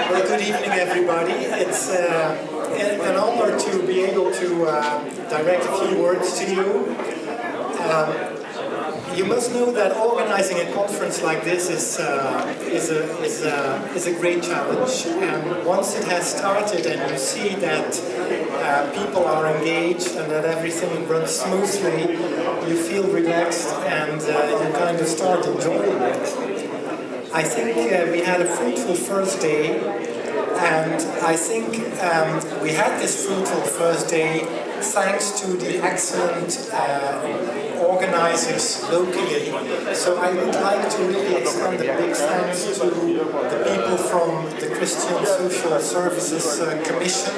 Well, good evening, everybody. It's an honor to be able to direct a few words to you. You must know that organizing a conference like this is a great challenge. And once it has started and you see that people are engaged and that everything runs smoothly, you feel relaxed and you kind of start enjoying it. I think we had a fruitful first day, and I think we had this fruitful first day thanks to the excellent organizers locally. So I would like to really extend a big thanks to the people from the Christian Social Services Commission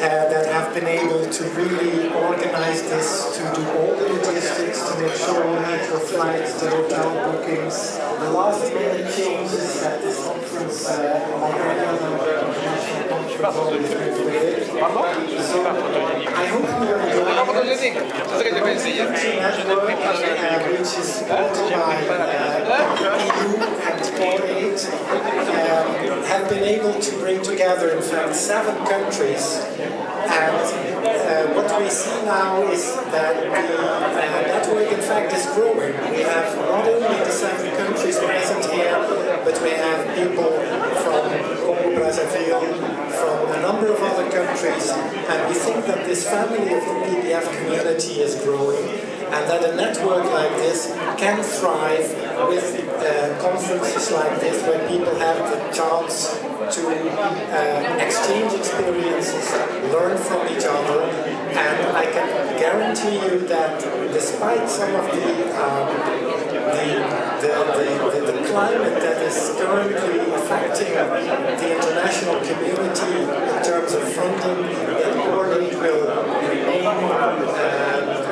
that have been able to really organize this, to do all the logistics, to make sure you have your flights, the hotel bookings, the last minute changes at this conference, like any other international conference, always with it. So I hope you are enjoying it. Network, which is supported by EU and Aid, have been able to bring together, in fact, 7 countries. And what we see now is that the network, in fact, is growing. We have not only the 7 countries present here, but we have people from Congo Brazzaville, from a number of other countries, and we think that this family of the PBF community is growing, and that a network like this can thrive with conferences like this, where people have the chance to exchange experiences, learn from each other, and I can guarantee you that despite some of the climate that is currently affecting the international community in terms of funding, that Coordinate will remain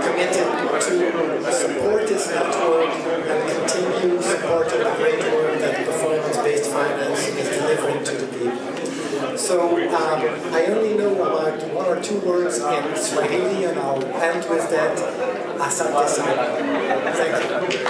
committed to support this network and continue supporting the great work that performance-based finance is delivering to the people. So I only know about 1 or 2 words in Swahili, and I'll end with that. Asante sana. Thank you.